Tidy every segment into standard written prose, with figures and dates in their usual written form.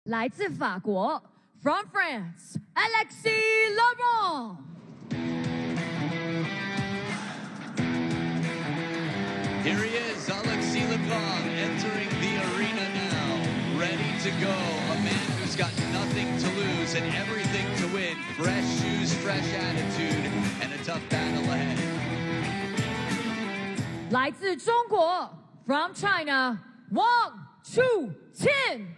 来自法国 ，From France, Alexis LEBRUN. Here he is, Alexis LEBRUN, entering the arena now, ready to go. A man who's got nothing to lose and everything to win. Fresh shoes, fresh attitude, and a tough battle ahead. 来自中国 ，From China, Wang Chuqin.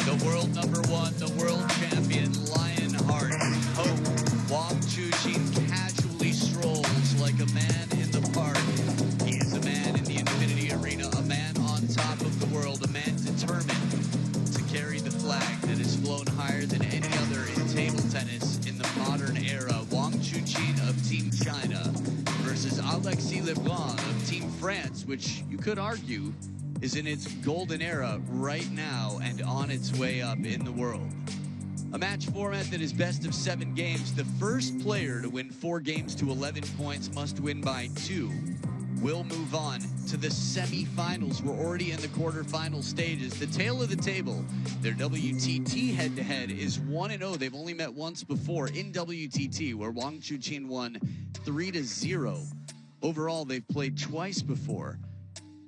The world #1, the world champion, Lionheart, Hope, Wang Chuqin casually strolls like a man in the park. He is a man in the Infinity Arena, a man on top of the world, a man determined to carry the flag that has flown higher than any other in table tennis in the modern era. Wang Chuqin of Team China versus Alexis LEBRUN of Team France, which you could argue is in its golden era right now and on its way up in the world. A match format that is best of 7 games. The first player to win 4 games to 11 points must win by 2. We'll move on to the semifinals. We're already in the quarterfinal stages. The tail of the table, their WTT head-to-head is 1-0. They've only met once before in WTT, where Wang Chuqin won 3-0. Overall, they've played twice before.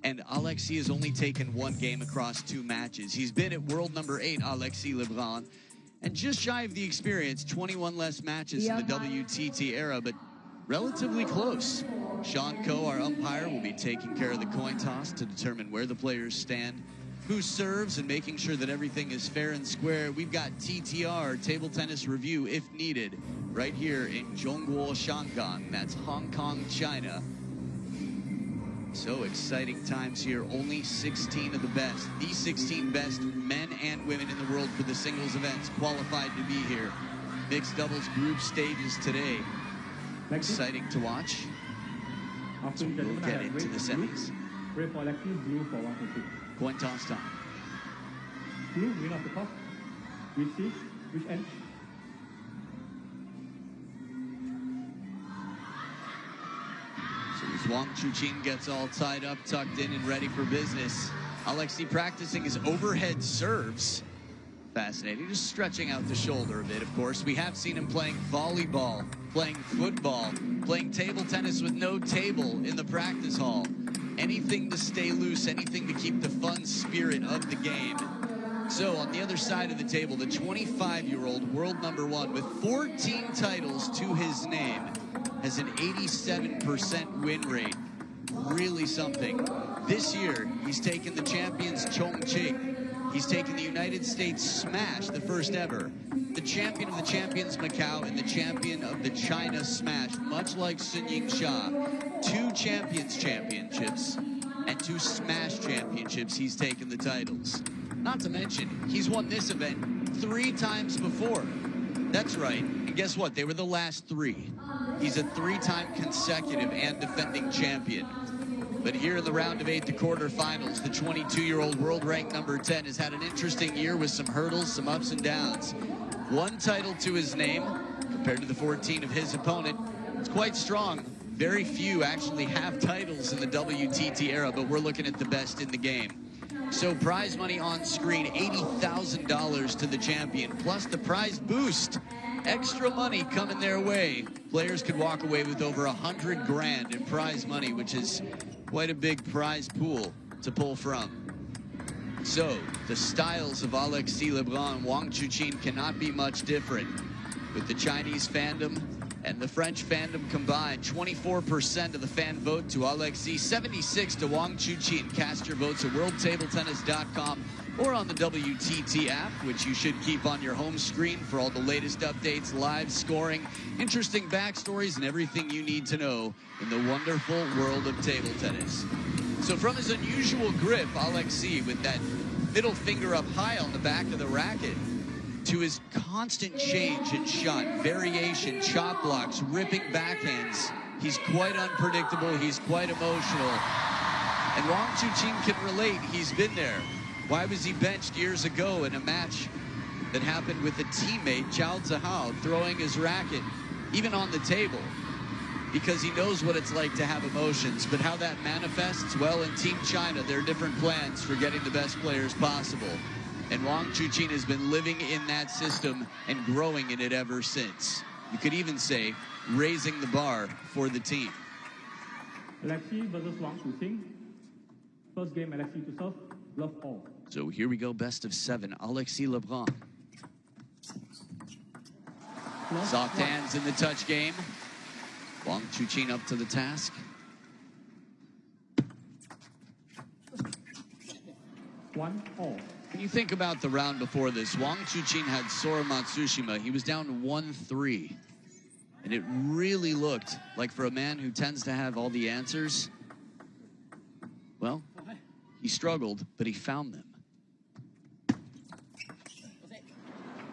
And Alexis has only taken 1 game across 2 matches. He's been at world #8, Alexis LEBRUN, and just shy of the experience, 21 less matches in the WTT era, but relatively close. Sean Coe, our umpire, will be taking care of the coin toss to determine where the players stand, who serves, and making sure that everything is fair and square. We've got TTR, Table Tennis Review, if needed, right here in Zhongguo, Shanghai. That's Hong Kong, China. So exciting times here. Only 16 of the best, the 16 best men and women in the world for the singles events qualified to be here. Mixed doubles group stages today. Exciting to watch. So we'll get into the semis. Red for Alexis, blue for Wang Chuqin. Coin toss time. Blue, win of the toss. Receive, which end? As Wang Chuqin gets all tied up, tucked in, and ready for business. Alexis practicing his overhead serves. Fascinating, just stretching out the shoulder a bit, of course. We have seen him playing volleyball, playing football, playing table tennis with no table in the practice hall. Anything to stay loose, anything to keep the fun spirit of the game. So on the other side of the table, the 25-year-old world #1 with 14 titles to his name has an 87% win rate. Really something. This year, he's taken the champions Chuqin. He's taken the United States Smash, the first ever. The champion of the champions Macau and the champion of the China Smash, much like Sun Yingsha. 2 championships and 2 Smash championships. He's taken the titles. Not to mention, he's won this event 3 times before. That's right. And guess what? They were the last 3. He's a 3-time consecutive and defending champion. But here in the round of 8, the quarterfinals, the 22-year-old world rank #10 has had an interesting year with some hurdles, some ups and downs. 1 title to his name compared to the 14 of his opponent. It's quite strong. Very few actually have titles in the WTT era, but we're looking at the best in the game. So prize money on screen, $80,000 to the champion, plus the prize boost. Extra money coming their way. Players could walk away with over $100 grand in prize money, which is quite a big prize pool to pull from. So the styles of Alexis LEBRUN and Wang Chuqin cannot be much different. With the Chinese fandom and the French fandom combined, 24% of the fan vote to Alexis, 76% to Wang Chuqin. Cast your votes at worldtabletennis.com or on the WTT app, which you should keep on your home screen for all the latest updates, live scoring, interesting backstories, and everything you need to know in the wonderful world of table tennis. So from his unusual grip, Alexis, with that middle finger up high on the back of the racket, to his constant change in shot, variation, chop blocks, ripping backhands, he's quite unpredictable, he's quite emotional. And Wang Chuqin can relate, he's been there. Why was he benched years ago in a match that happened with a teammate, Zhao Zihao, throwing his racket, even on the table? because he knows what it's like to have emotions. But how that manifests, well, in Team China, there are different plans for getting the best players possible. And Wang Chuqin has been living in that system and growing in it ever since. You could even say raising the bar for the team. Alexis versus Wang Chuqin. First game, Alexis to serve. Love all. So here we go, best of 7. Alexis LEBRUN. Soft hands in the touch game. Wang Chuqin up to the task. One all. When you think about the round before this, Wang Chuqin had Sora Matsushima. He was down 1-3. And it really looked like, for a man who tends to have all the answers, well, he struggled, but he found them.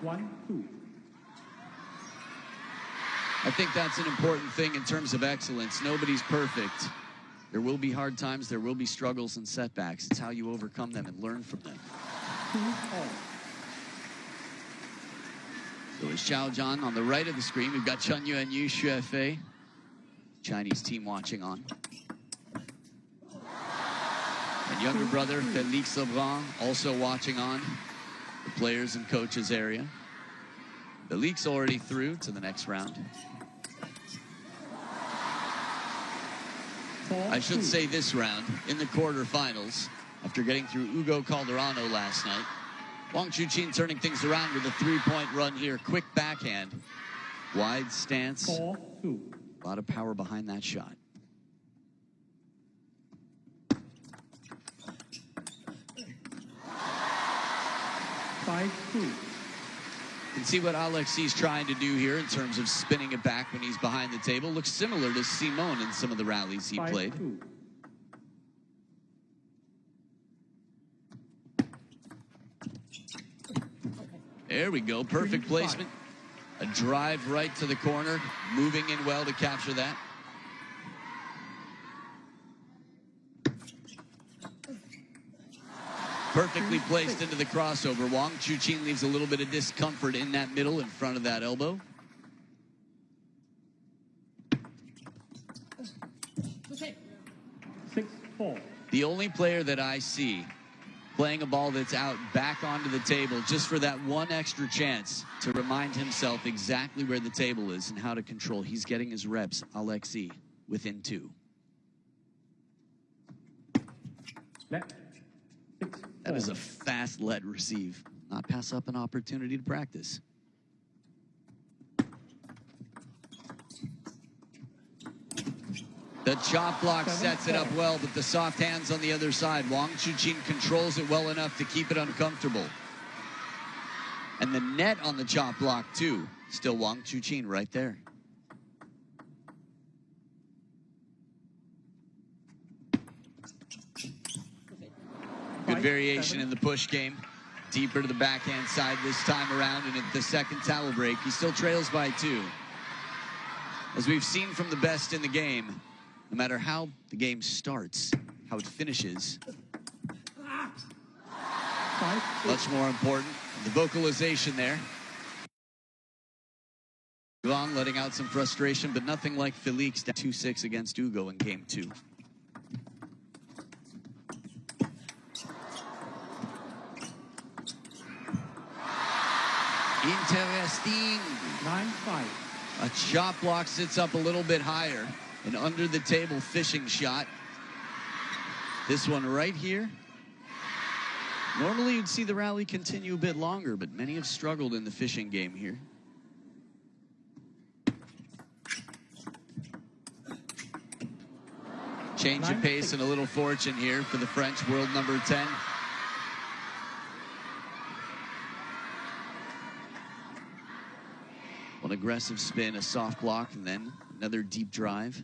1-2. I think that's an important thing in terms of excellence. Nobody's perfect. There will be hard times, there will be struggles and setbacks. It's how you overcome them and learn from them. 2-all. So it's Xiaojian on the right of the screen. We've got Chen Yuan Yu, Xue Fei, Chinese team watching on. And younger brother, Felix Lebrun, also watching on the players and coaches area. Felix already through to the next round. I should say this round, in the quarterfinals, after getting through Hugo Calderano last night, Wang Chuqin turning things around with a 3-point run here. Quick backhand. Wide stance. 4-2. A lot of power behind that shot. You can see what Alexis is trying to do here in terms of spinning it back when he's behind the table. Looks similar to Simone in some of the rallies he played. There we go. Perfect placement. A drive right to the corner. Moving in well to capture that. Perfectly placed into the crossover. Wang Chuqin leaves a little bit of discomfort in that middle in front of that elbow. Okay. 6-4. The only player that I see playing a ball that's out back onto the table just for that one extra chance to remind himself exactly where the table is and how to control. He's getting his reps, Alexis, within 2. Left. That is a fast let receive. Not pass up an opportunity to practice. The chop block sets it up well, but the soft hands on the other side. Wang Chuqin controls it well enough to keep it uncomfortable. And the net on the chop block, too. Still Wang Chuqin right there. Good variation in the push game. Deeper to the backhand side this time around, and at the second towel break, he still trails by 2. As we've seen from the best in the game, no matter how the game starts, how it finishes, much more important. The vocalization there. Wang letting out some frustration, but nothing like Felix down 2-6 against Hugo in game 2. Interesting. 9-5. A chop block sits up a little bit higher. An under the table fishing shot. This one right here. Normally you'd see the rally continue a bit longer, but many have struggled in the fishing game here. Change of pace and a little fortune here for the French world number 10. One aggressive spin, a soft block, and then another deep drive.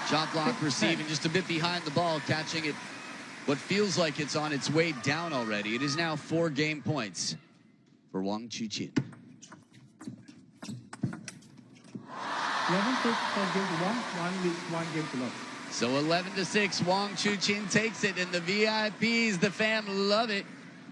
Shot block receiving just a bit behind the ball, catching it what feels like it's on its way down already. It is now 4 game points for Wang Chuqin. 11-6 for game to 1 lead, 1 game to love. So 11-6, Wang Chuqin takes it, and the VIPs, the fam, love it.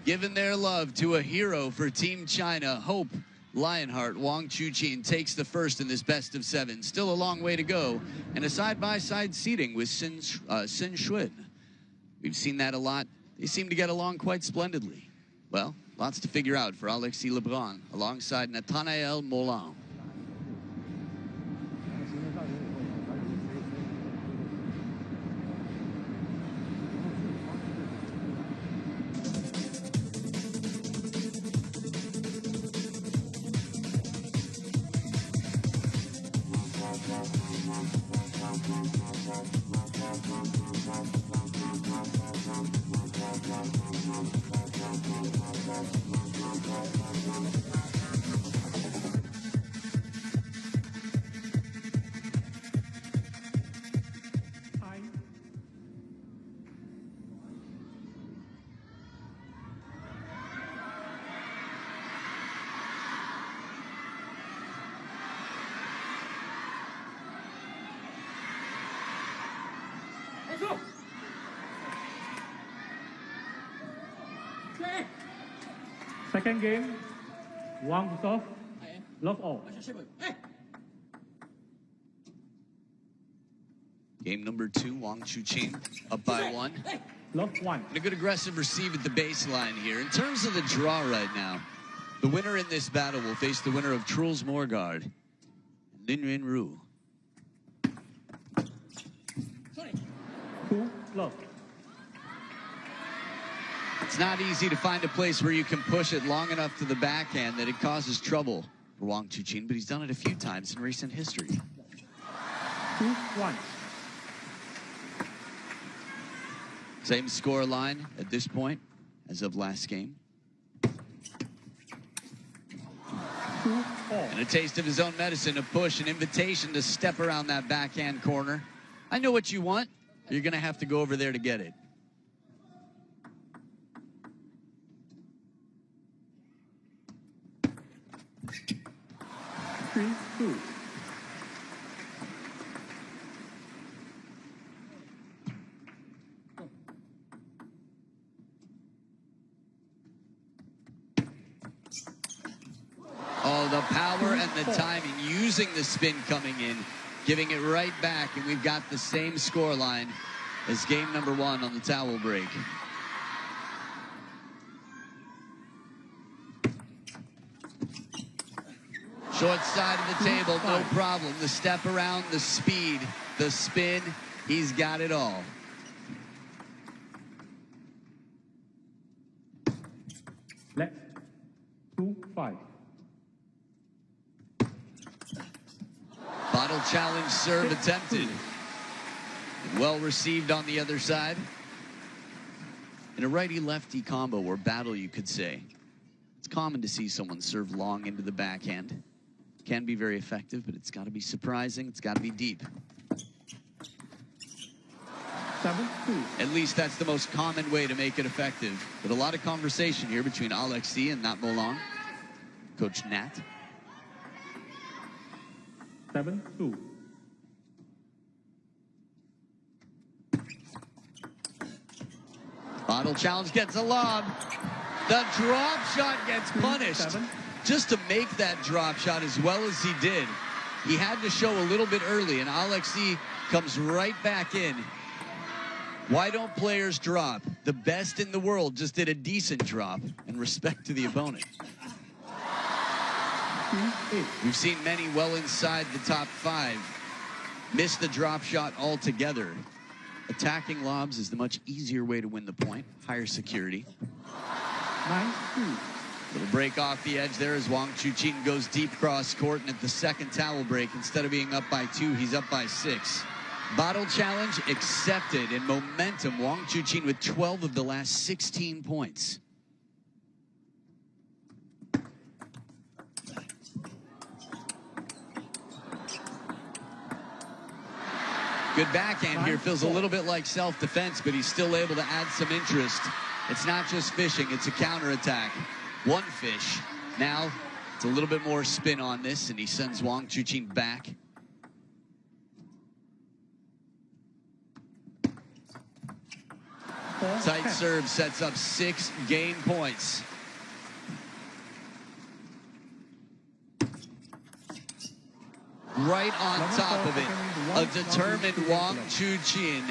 giving their love to a hero for Team China. Hope Lionheart Wang Chuqin takes the first in this best of 7. Still a long way to go, and a side-by-side seating with Sin Shuin. We've seen that a lot. They seem to get along quite splendidly. Well, lots to figure out for Alexis LEBRUN alongside Nathanael Moulin. Second game, Wang to serve, love all. Game number 2, Wang Chuqin up by 1. Love 1. And a good aggressive receive at the baseline here. In terms of the draw right now, the winner in this battle will face the winner of Truls Morgard and Lin Yunru. 2, love. It's not easy to find a place where you can push it long enough to the backhand that it causes trouble for Wang Chuqin, but he's done it a few times in recent history. 2, 1. Same score line at this point as of last game. 2, 4. And a taste of his own medicine, a push, an invitation to step around that backhand corner. I know what you want. You're going to have to go over there to get it. 3, 2. Oh, the power and the timing, using the spin coming in, giving it right back, and we've got the same score line as game number 1 on the towel break. Short side of the table, no problem. The step around, the speed, the spin, he's got it all. Left, 2, 5. Bottle challenge serve attempted. Well received on the other side. In a righty-lefty combo or battle, you could say, it's common to see someone serve long into the backhand. Can be very effective, but it's got to be surprising. It's got to be deep. 7, 2. At least that's the most common way to make it effective. But a lot of conversation here between Alexis and Nat Moulin. Coach Nat. 7, 2. Bottle challenge gets a lob. The drop shot gets punished. 7. Just to make that drop shot as well as he did, he had to show a little bit early, and Alexis comes right back in. Why don't players drop? The best in the world just did a decent drop, and respect to the opponent. 3, 8. We've seen many well inside the top 5 miss the drop shot altogether. Attacking lobs is the much easier way to win the point. Higher security. 9, 2. Little break off the edge there as Wang Chuqin goes deep cross court, and at the second towel break, instead of being up by 2, he's up by 6. Bottle challenge accepted, and momentum. Wang Chuqin with 12 of the last 16 points. Good backhand here. Feels a little bit like self-defense, but he's still able to add some interest. It's not just fishing, it's a counterattack. One fish. Now, it's a little bit more spin on this, and he sends Wang Chuqin back. Tight serve sets up 6 game points. Right on top of it, a determined Wang Chuqin,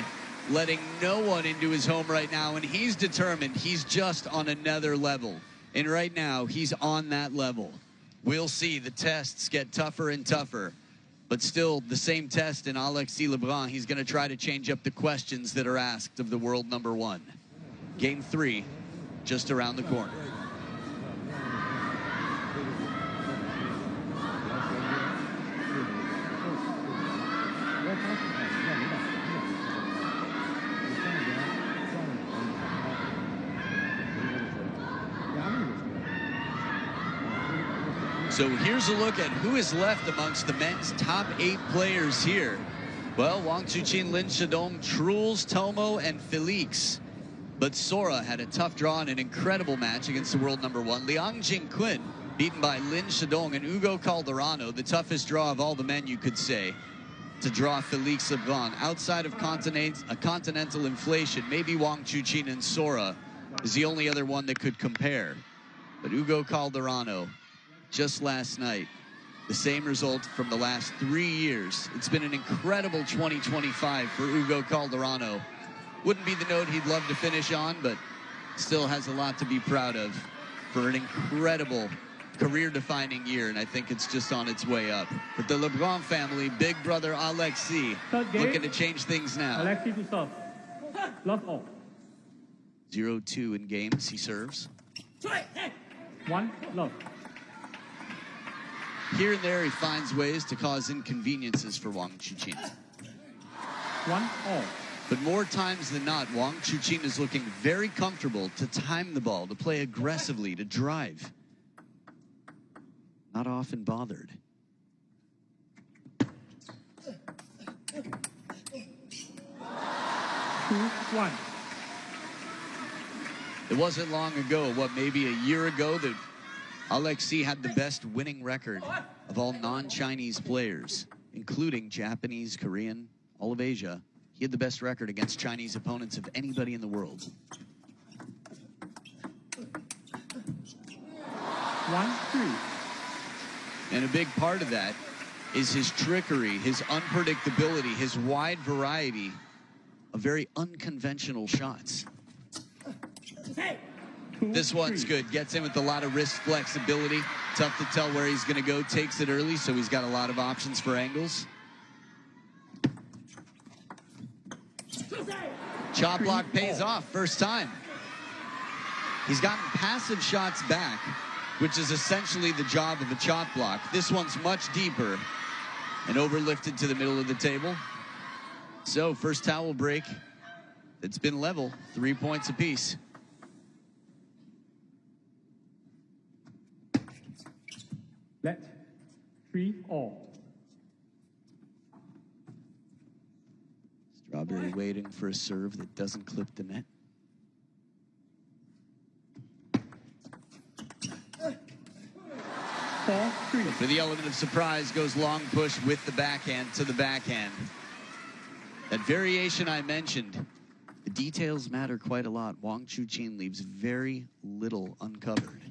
letting no one into his home right now, and he's determined. He's just on another level, and right now he's on that level. We'll see. The tests get tougher and tougher, but still the same test in Alexis LEBRUN. He's going to try to change up the questions that are asked of the world number 1. Game 3, just around the corner. So here's a look at who is left amongst the men's top 8 players here. Well, Wang Chuqin, Lin Shidong, Truls, Tomo, and Felix. But Sora had a tough draw in an incredible match against the world number 1. Liang Jingquin beaten by Lin Shidong and Hugo Calderano, the toughest draw of all the men, you could say, to draw Felix LEBRUN. Outside of continental inflation, maybe Wang Chuqin and Sora is the only other one that could compare. But Hugo Calderano, just last night, the same result from the last 3 years. It's been an incredible 2025 for Hugo Calderano. Wouldn't be the note he'd love to finish on, but still has a lot to be proud of for an incredible career-defining year, and I think it's just on its way up. But the LEBRUN family, big brother Alexis, looking to change things now. Alexis to serve. Love all. 0-2 in games, he serves. 1, love. Here and there, he finds ways to cause inconveniences for Wang Chuqin. 1, all. But more times than not, Wang Chuqin is looking very comfortable to time the ball, to play aggressively, to drive. Not often bothered. 2, 1. It wasn't long ago, maybe a year ago, that Alexis had the best winning record of all non-Chinese players, including Japanese, Korean, all of Asia. He had the best record against Chinese opponents of anybody in the world. 1, 3. And a big part of that is his trickery, his unpredictability, his wide variety of very unconventional shots. This one's good. Gets in with a lot of wrist flexibility. Tough to tell where he's going to go. Takes it early, so he's got a lot of options for angles. Chop block pays off first time. He's gotten passive shots back, which is essentially the job of a chop block. This one's much deeper and overlifted to the middle of the table. So first towel break. It's been level, 3 points apiece. Let 3, all. Strawberry waiting for a serve that doesn't clip the net. For the element of surprise, goes long push with the backhand to the backhand. That variation I mentioned, the details matter quite a lot. Wang Chuqin leaves very little uncovered.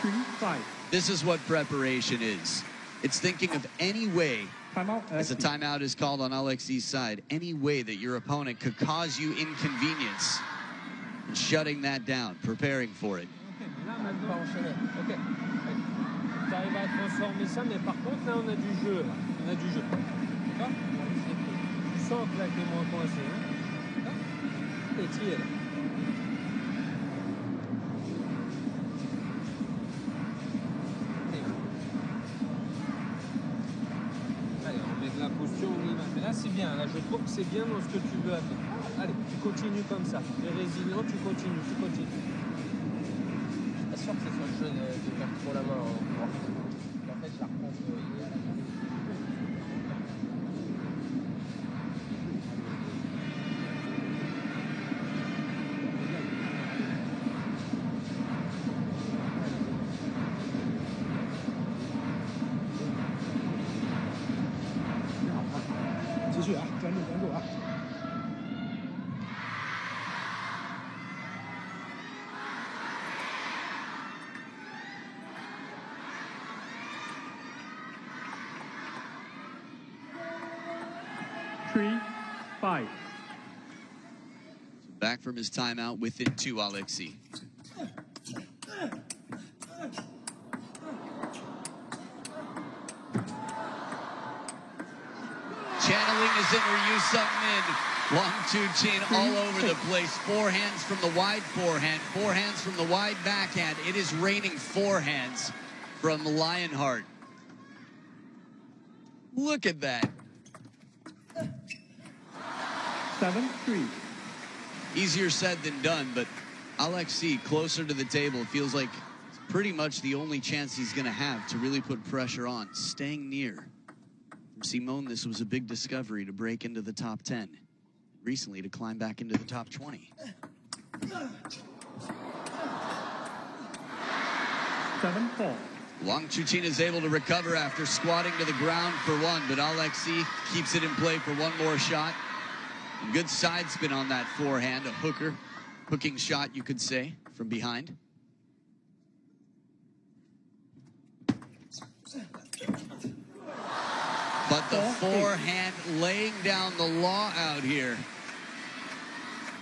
3, 5. This is what preparation is. It's thinking of any way, Timeout, as a timeout is called on Alexis' side, any way that your opponent could cause you inconvenience, and shutting that down, preparing for it. Là, maintenant, on va enchaîner. Ok. Tu arrives à transformer ça, mais par contre, là, on a du jeu. Là. On a du jeu. D'accord? Tu sens que là, t'es moins coincé. D'accord? Et tire là. Allez, on met de la posture, on y va. Mais là, c'est bien. Là, je trouve que c'est bien dans ce que tu veux atteindre. Allez, tu continues comme ça. Tu es résilient, tu continues, tu continues. Je suis pas sûr que ce soit le jeu de faire trop la main en droit. En fait, je la reprends idéal. 3-5. Back from his timeout within 2, Alexis. Channeling his inner Yu-Sung-Min. Wang Chuqin all over the place. Forehands from the wide forehand. Forehands from the wide backhand. It is raining forehands from Lionheart. Look at that. 7-3. Easier said than done, but Alexis closer to the table. It feels like it's pretty much the only chance he's going to have to really put pressure on. Staying near. For Simone, this was a big discovery to break into the top 10. Recently, to climb back into the top 20. 7-4. Wang Chuqin is able to recover after squatting to the ground for one, but Alexis keeps it in play for one more shot. And good side spin on that forehand, a hooking shot, you could say, from behind. But the forehand laying down the law out here.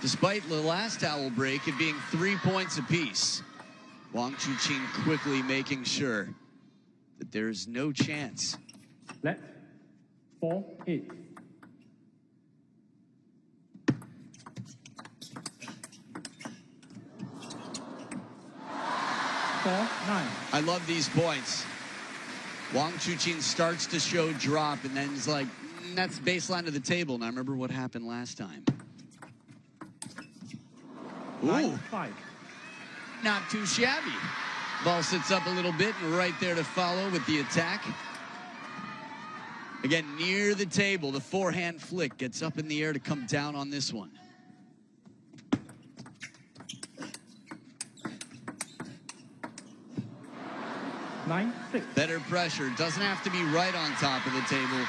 Despite the last towel break, it being 3 points apiece. Wang Chuqin quickly making sure that there's no chance. Let 4-8. 4-9. I love these points. Wang Chuqin starts to show drop and then is like, that's baseline of the table. And I remember what happened last time. Ooh. 9-5. Not too shabby. Ball sits up a little bit and right there to follow with the attack. Again, near the table, the forehand flick gets up in the air to come down on this one. Better pressure. Doesn't have to be right on top of the table.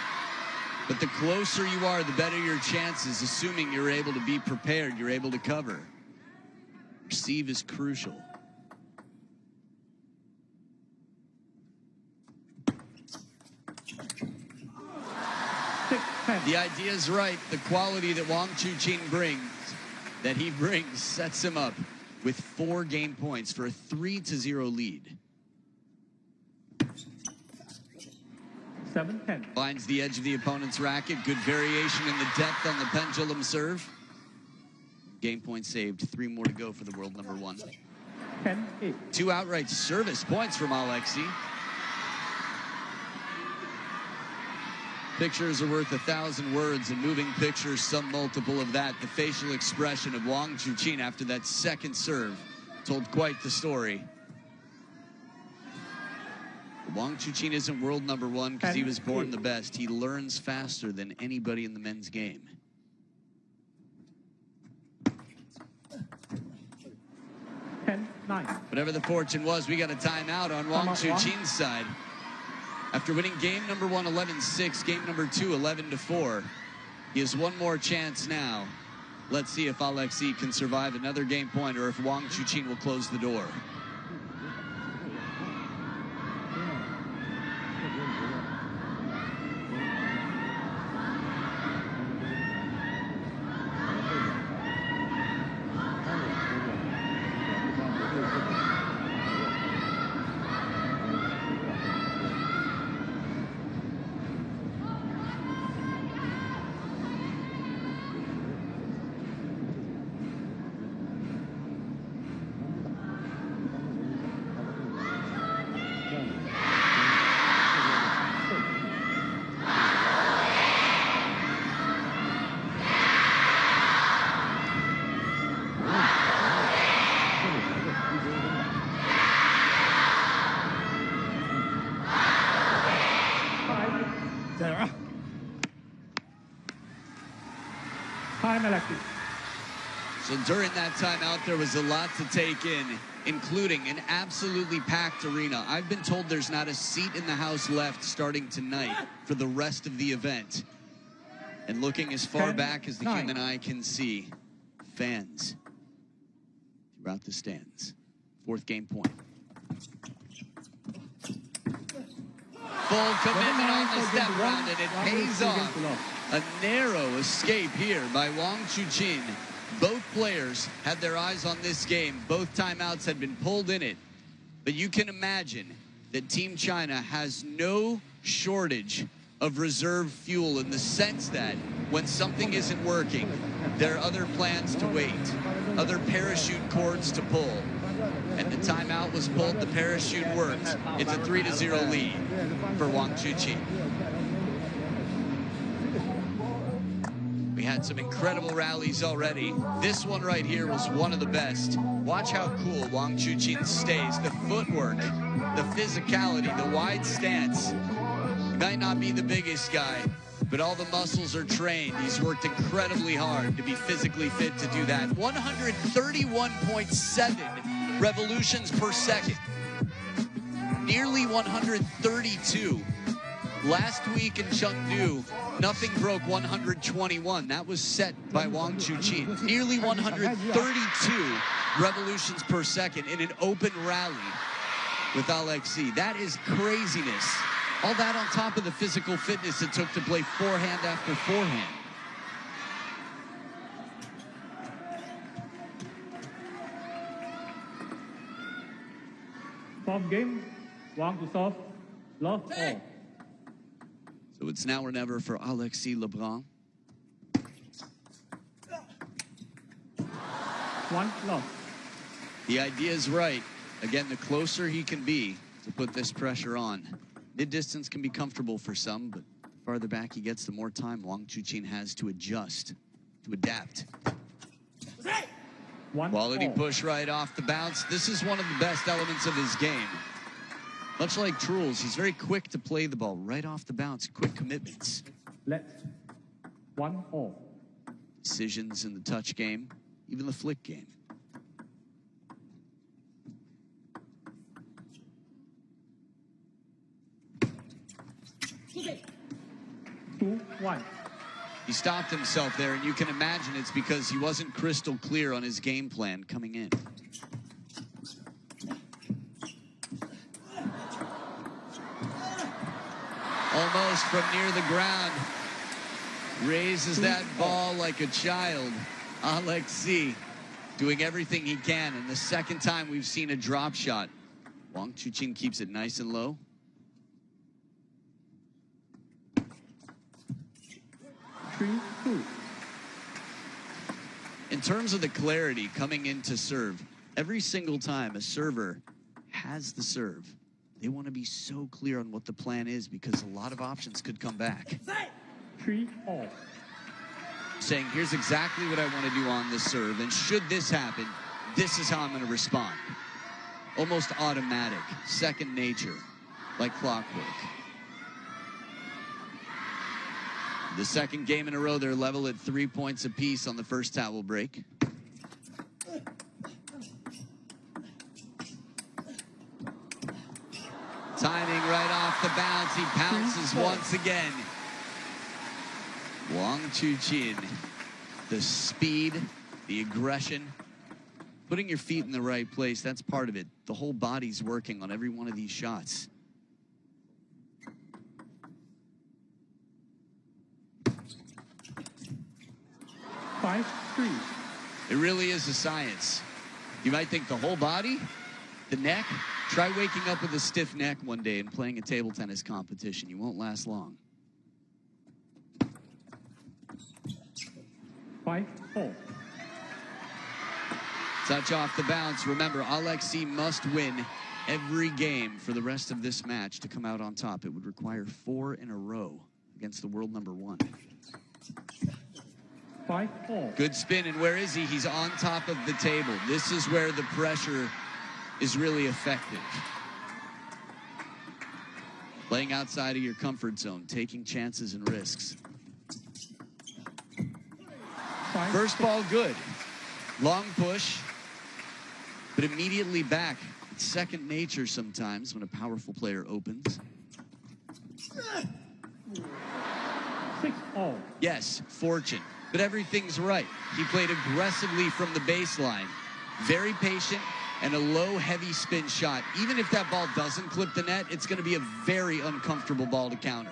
But the closer you are, the better your chances, assuming you're able to be prepared, you're able to cover. Receive is crucial. The idea is right. The quality that Wang Chuqin brings, sets him up with 4 game points for a 3-0 lead. 7-10. Finds the edge of the opponent's racket. Good variation in the depth on the pendulum serve. Game point saved. 3 more to go for the world number 1. 10-8. 2 outright service points from Alexis. Pictures are worth 1,000 words, and moving pictures some multiple of that. The facial expression of Wang Chuqin after that second serve told quite the story. Wang Chuqin isn't world number 1 because he was born the best. He learns faster than anybody in the men's game. 10-9. Whatever the fortune was, we got a timeout on Wang Chuqin's side. After winning game number 1, 11-6, game number 2, 11-4. He has one more chance now. Let's see if Alexis can survive another game point or if Wang Chuqin will close the door. Time, Alexis. So during that timeout, there was a lot to take in, including an absolutely packed arena. I've been told there's not a seat in the house left starting tonight for the rest of the event. And looking as far back as the human eye can see, fans throughout the stands. 4th game point. full commitment on the step round, and it pays off. A narrow escape here by Wang Chuqin. Both players had their eyes on this game. Both timeouts had been pulled in it. But you can imagine that Team China has no shortage of reserve fuel, in the sense that when something isn't working, there are other plans to wait, other parachute cords to pull. And the timeout was pulled, the parachute worked. It's a 3-0 lead for Wang Chuqin. We had some incredible rallies already. This one right here was one of the best. Watch how cool Wang Chuqin stays. The footwork, the physicality, the wide stance. He might not be the biggest guy, but all the muscles are trained. He's worked incredibly hard to be physically fit to do that. 131.7 revolutions per second. Nearly 132. Last week in Chengdu, nothing broke 121. That was set by Wang Chuqin. Nearly 132 revolutions per second in an open rally with Alexis. That is craziness. All that on top of the physical fitness it took to play forehand after forehand. Fourth game, Wang to serve, love all. So it's now or never for Alexis LEBRUN. 1 love. The idea is right. Again, the closer he can be to put this pressure on. Mid-distance can be comfortable for some, but farther back he gets, the more time Wang Chuqin has to adjust, to adapt. Quality push right off the bounce. This is one of the best elements of his game. Much like Truls, he's very quick to play the ball right off the bounce, quick commitments. Let 1 all. Decisions in the touch game, even the flick game. Two, 1. He stopped himself there, and you can imagine it's because he wasn't crystal clear on his game plan coming in. Almost from near the ground. Raises that ball like a child. Alexis doing everything he can, and the second time we've seen a drop shot. Wang Chuqin keeps it nice and low. In terms of the clarity coming into serve, every single time a server has the serve, they want to be so clear on what the plan is, because a lot of options could come back. 3 all. Saying, here's exactly what I want to do on this serve, and should this happen, this is how I'm going to respond. Almost automatic, second nature, like clockwork. The second game in a row, they're level at 3 points apiece on the first towel break. Timing right off the bounce. He pounces once again. Wang Chuqin. The speed, the aggression. Putting your feet in the right place, that's part of it. The whole body's working on every one of these shots. Five, 3. It really is a science. You might think the whole body, the neck. Try waking up with a stiff neck one day and playing a table tennis competition. You won't last long. 5, 4. Touch off the bounce. Remember, Alexis must win every game for the rest of this match to come out on top. It would require 4 in a row against the world number 1. 5, 4. Good spin, and where is he? He's on top of the table. This is where the pressure is really effective. Playing outside of your comfort zone, taking chances and risks. First ball good. Long push, but immediately back. It's second nature sometimes when a powerful player opens. 6 all. Yes, fortune, but everything's right. He played aggressively from the baseline. Very patient, and a low, heavy spin shot. Even if that ball doesn't clip the net, it's going to be a very uncomfortable ball to counter.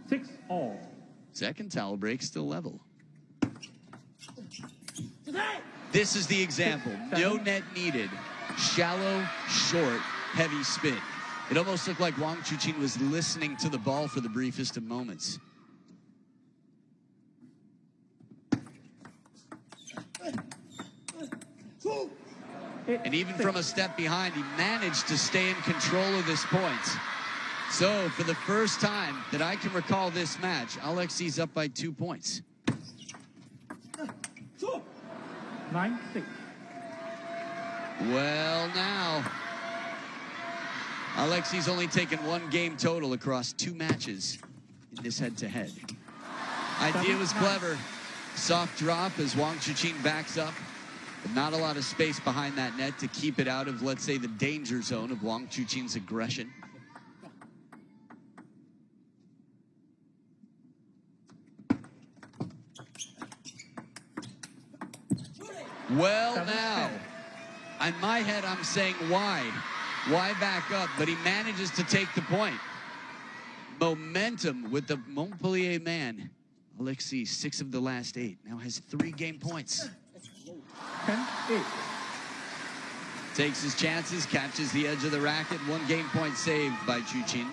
6-all. Second towel break, still level. This is the example. No net needed. Shallow, short, heavy spin. It almost looked like Wang Chuqin was listening to the ball for the briefest of moments. And even from a step behind, he managed to stay in control of this point. So, for the first time that I can recall this match, Alexis up by 2 points. 9-6. Well, now, Alexis only taken 1 game total across 2 matches in this head-to-head. Idea was clever. Soft drop as Wang Chuqin backs up. But not a lot of space behind that net to keep it out of, let's say, the danger zone of Wang Chuqin's aggression. Well, now, in my head, I'm saying why? Why back up? But he manages to take the point. Momentum with the Montpellier man. Alexis, 6 of the last 8, now has 3 game points. 10-8. Takes his chances, catches the edge of the racket. 1 game point saved by Chuqin.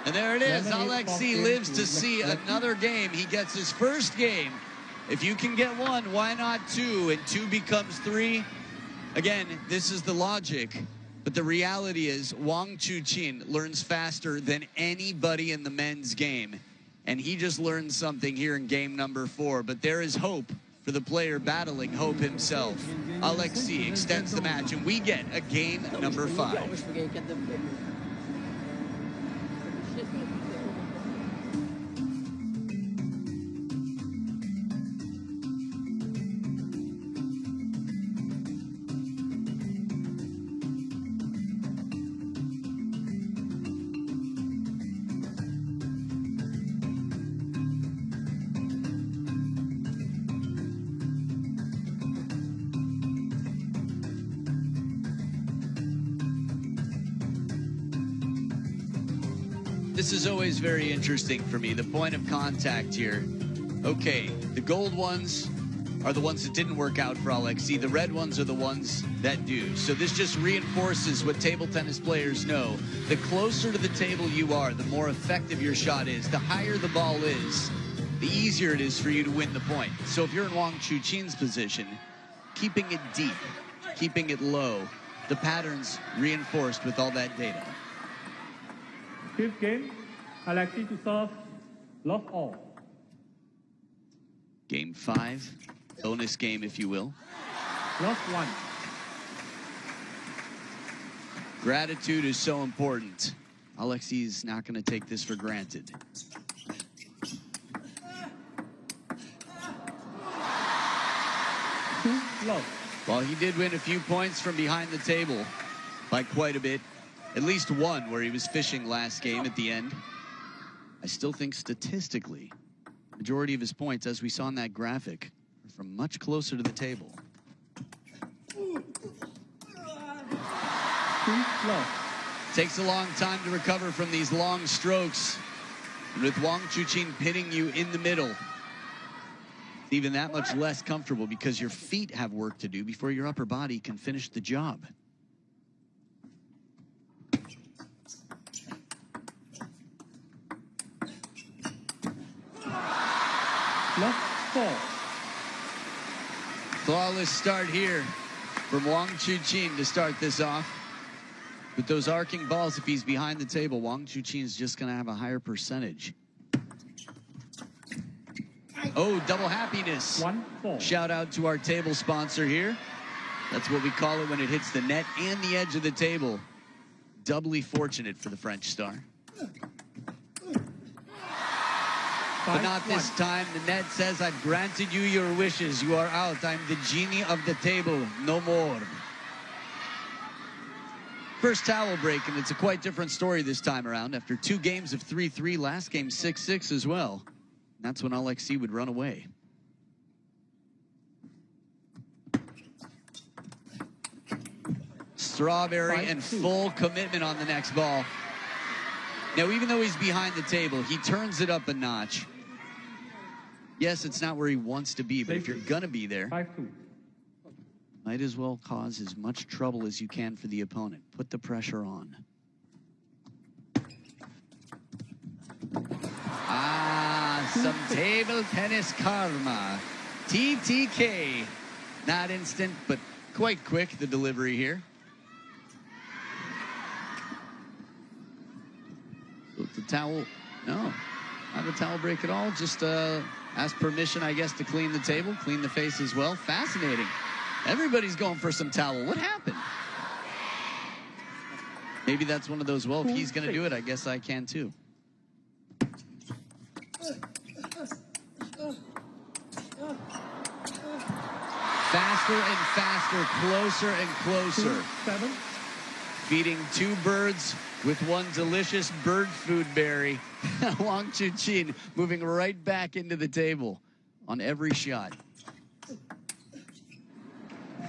And there it is. Alexis lives to see another game. He gets his first game. If you can get 1, why not 2? And 2 becomes 3. Again, this is the logic. But the reality is Wang Chuqin learns faster than anybody in the men's game. And he just learned something here in game number 4. But there is hope for the player battling hope himself. Alexis extends the match, and we get a game number 5. This is always very interesting for me, the point of contact here. Okay, the gold ones are the ones that didn't work out for Alexis. The red ones are the ones that do. So this just reinforces what table tennis players know. The closer to the table you are, the more effective your shot is. The higher the ball is, the easier it is for you to win the point. So if you're in Wang Chuqin's position, keeping it deep, keeping it low, the pattern's reinforced with all that data. 5th game, Alexis to serve, lost all. Game 5, bonus game, if you will. Lost 1. Gratitude is so important. Alexis is not going to take this for granted. Lost. While he did win a few points from behind the table by quite a bit, at least 1 where he was fishing last game at the end, I still think statistically, majority of his points, as we saw in that graphic, are from much closer to the table. Takes a long time to recover from these long strokes. And with Wang Chuqin pitting you in the middle, it's even that much less comfortable because your feet have work to do before your upper body can finish the job. Lost 4. Flawless start here from Wang Chuqin to start this off. With those arcing balls, if he's behind the table, Wang Chuqin is just going to have a higher percentage. Oh, double happiness. 1-4. Shout out to our table sponsor here. That's what we call it when it hits the net and the edge of the table. Doubly fortunate for the French star. But not this time. The net says, I've granted you your wishes. You are out. I'm the genie of the table. No more. First towel break, and it's a quite different story this time around. After 2 games of 3-3, last game 6-6 as well. That's when Alexis would run away. Strawberry and full commitment on the next ball. Now, even though he's behind the table, he turns it up a notch. Yes, it's not where he wants to be, but if you're going to be there, 5-2. might as well cause as much trouble as you can for the opponent. Put the pressure on. Some table tennis karma. TTK. Not instant, but quite quick, the delivery here. The towel, no, not a towel break at all. Just ask permission, I guess, to clean the table, clean the face as well. Fascinating. Everybody's going for some towel. What happened? Maybe that's one of those, well, if he's going to do it, I guess I can too. Faster and faster, closer and closer. 7. Feeding two birds with one delicious bird food berry. Wang Chuqin moving right back into the table on every shot.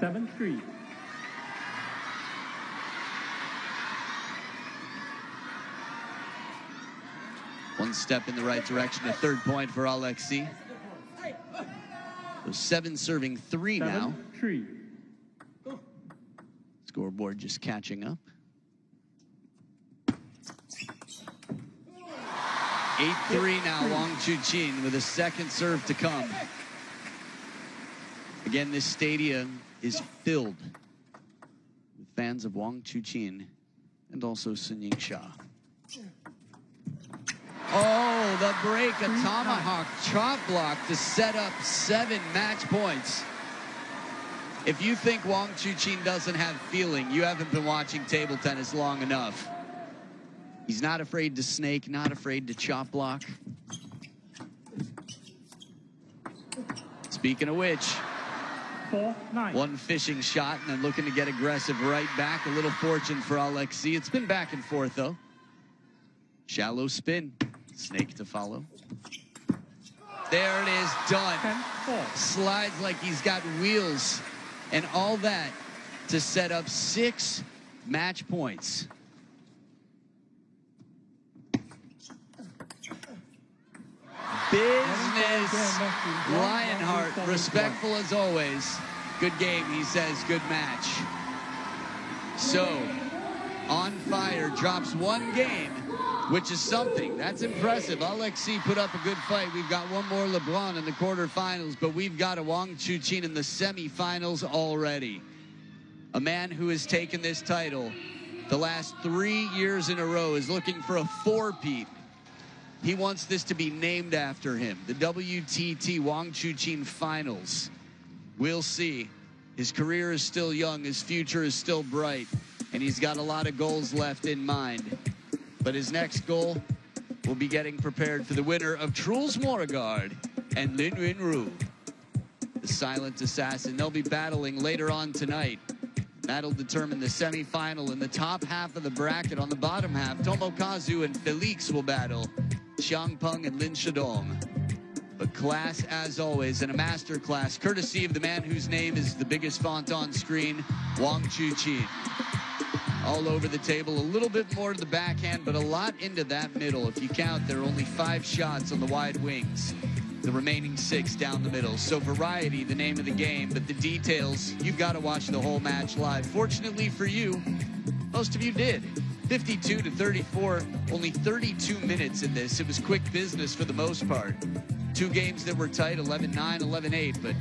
7-3. One step in the right direction, a third point for Alexis. So 7 serving 3 now. 7-3. Scoreboard just catching up. 8-3 now, Wang Chuqin with a second serve to come. Again, this stadium is filled with fans of Wang Chuqin and also Sun Ying-sha. Oh, the break, a tomahawk chop block to set up 7 match points. If you think Wang Chuqin doesn't have feeling, you haven't been watching table tennis long enough. He's not afraid to snake, not afraid to chop block. Speaking of which, 4-9. one fishing shot and then looking to get aggressive right back. A little fortune for Alexis. It's been back and forth, though. Shallow spin. Snake to follow. There it is, done. 10-4. Slides like he's got wheels. And all that to set up 6 match points. Business. Lionheart, respectful as always. Good game, he says, good match. So, on fire, drops 1 game, which is something. That's impressive. Alexis put up a good fight. We've got one more LeBruN in the quarterfinals, but we've got a Wang Chuqin in the semifinals already. A man who has taken this title the last 3 years in a row is looking for a 4-peat. He wants this to be named after him. The WTT Wang Chuqin Finals. We'll see. His career is still young. His future is still bright. And he's got a lot of goals left in mind. But his next goal will be getting prepared for the winner of Truls Morgard and Lin Yunru, the silent assassin. They'll be battling later on tonight. That'll determine the semifinal in the top half of the bracket. On the bottom half, Tomokazu and Felix will battle Xiang Peng and Lin Shidong. But class, as always, and a master class, courtesy of the man whose name is the biggest font on screen, Wang Chuqin. All over the table, a little bit more to the backhand, but a lot into that middle. If you count, there are only 5 shots on the wide wings. The remaining 6 down the middle. So variety, the name of the game, but the details, you've got to watch the whole match live. Fortunately for you, most of you did. 52-34, only 32 minutes in this. It was quick business for the most part. 2 games that were tight, 11-9, 11-8, but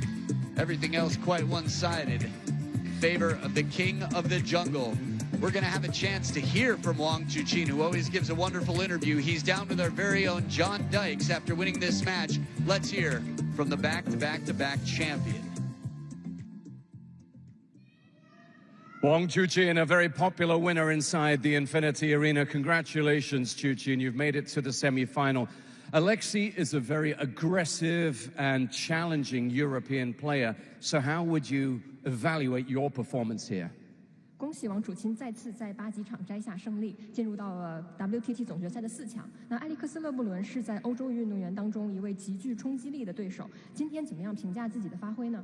everything else quite one-sided in favor of the king of the jungle. We're going to have a chance to hear from Wang Chuqin, who always gives a wonderful interview. He's down with our very own John Dykes after winning this match. Let's hear from the back-to-back-to-back champion. Wang Chuqin, a very popular winner inside the Infinity Arena. Congratulations, Chuqin. You've made it to the semi-final. Alexis is a very aggressive and challenging European player. So how would you evaluate your performance here? 恭喜王楚钦再次在8级场摘下胜利，进入到了 WTT 总决赛的4强。那埃里克斯·勒布伦是在欧洲运动员当中一位极具冲击力的对手，今天怎么样评价自己的发挥呢？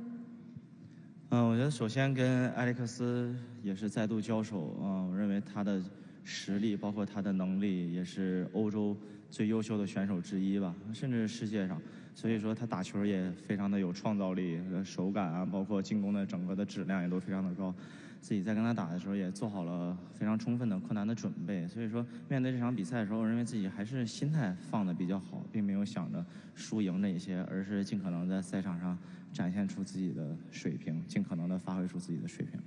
我觉得首先跟埃里克斯也是再度交手我认为他的实力包括他的能力也是欧洲最优秀的选手之一吧，甚至世界上。所以说他打球也非常的有创造力，手感啊，包括进攻的整个的质量也都非常的高。自己在跟他打的时候也做好了非常充分的困难的准备。所以说面对这场比赛的时候，我认为自己还是心态放得比较好，并没有想着输赢这些，而是尽可能在赛场上展现出自己的水平，尽可能的发挥出自己的水平。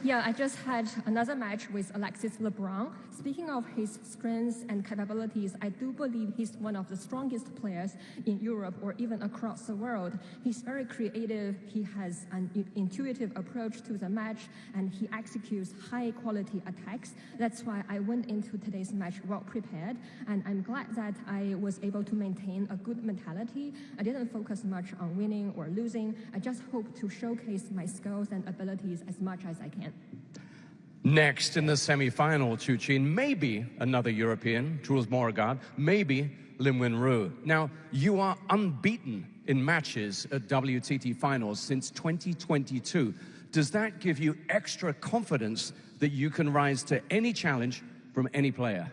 Yeah, I just had another match with Alexis LeBron. Speaking of his strengths and capabilities, I do believe he's one of the strongest players in Europe or even across the world. He's very creative, he has an intuitive approach to the match, and he executes high-quality attacks. That's why I went into today's match well prepared, and I'm glad that I was able to maintain a good mentality. I didn't focus much on winning or losing. I just hope to showcase my skills and abilities as much as I can. Next in the semi-final, Chuqin, maybe another European, Truls Morgard, maybe Lim Win-ru. Now, you are unbeaten in matches at WTT finals since 2022. Does that give you extra confidence that you can rise to any challenge from any player?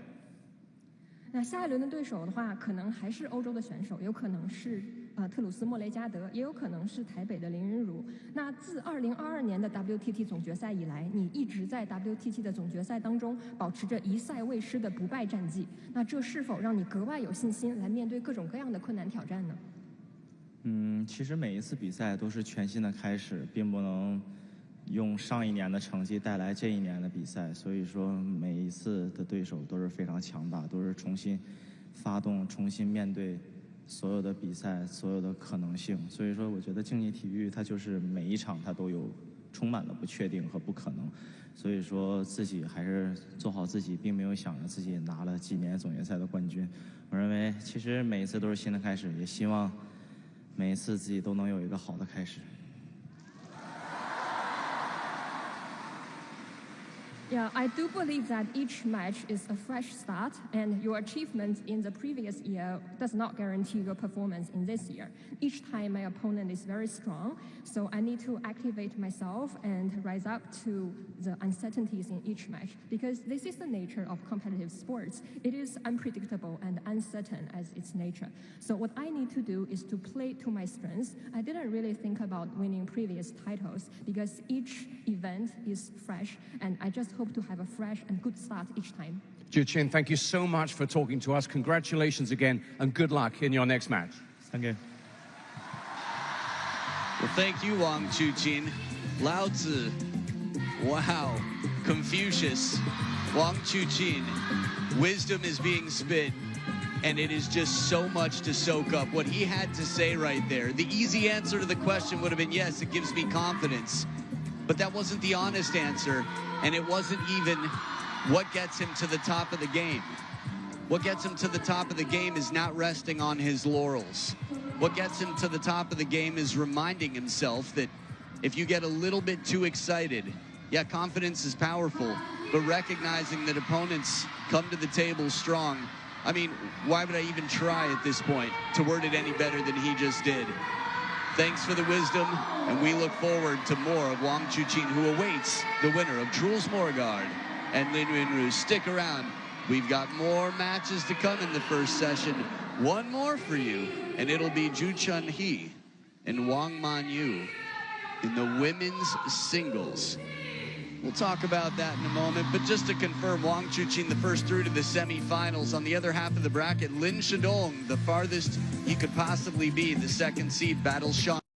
那下一轮的对手的话，可能还是欧洲的选手，有可能是特鲁斯·莫雷加德，也有可能是台北的林昀儒。那自2022年的 WTT 总决赛以来，你一直在 WTT 的总决赛当中保持着一赛未失的不败战绩。那这是否让你格外有信心来面对各种各样的困难挑战呢？其实每一次比赛都是全新的开始，并不能用上一年的成绩带来这一年的比赛，所以说每一次的对手都是非常强大，都是重新发动、重新面对所有的比赛、所有的可能性。所以说，我觉得竞技体育它就是每一场它都有充满了不确定和不可能。所以说自己还是做好自己，并没有想着自己拿了几年总决赛的冠军。我认为其实每一次都是新的开始，也希望每一次自己都能有一个好的开始。Yeah, I do believe that each match is a fresh start, and your achievement in the previous year does not guarantee your performance in this year. Each time my opponent is very strong, so I need to activate myself and rise up to the uncertainties in each match, because this is the nature of competitive sports. It is unpredictable and uncertain as its nature. So what I need to do is to play to my strengths. I didn't really think about winning previous titles, because each event is fresh, and I just hope to have a fresh and good start each time. Chuqin, thank you so much for talking to us. Congratulations again, and good luck in your next match. Thank you. Well, thank you, Wang Chuqin. Lao Tzu. Wow. Confucius. Wang Chuqin. Wisdom is being spit, and it is just so much to soak up. What he had to say right there. The easy answer to the question would have been, yes, it gives me confidence. But that wasn't the honest answer, and it wasn't even what gets him to the top of the game. What gets him to the top of the game is not resting on his laurels. What gets him to the top of the game is reminding himself that if you get a little bit too excited, yeah, confidence is powerful, but recognizing that opponents come to the table strong. I mean, why would I even try at this point to word it any better than he just did? Thanks for the wisdom, and we look forward to more of Wang Chuqin, who awaits the winner of Truls Morgard and Lim Win-ru. Stick around. We've got more matches to come in the first session. One more for you, and it'll be Ju Chun-hee and Wang Man-yu in the women's singles. We'll talk about that in a moment, but just to confirm, Wang Chuqin the first through to the semifinals. On the other half of the bracket, Lin Shidong, the farthest he could possibly be, the second seed, battles Sean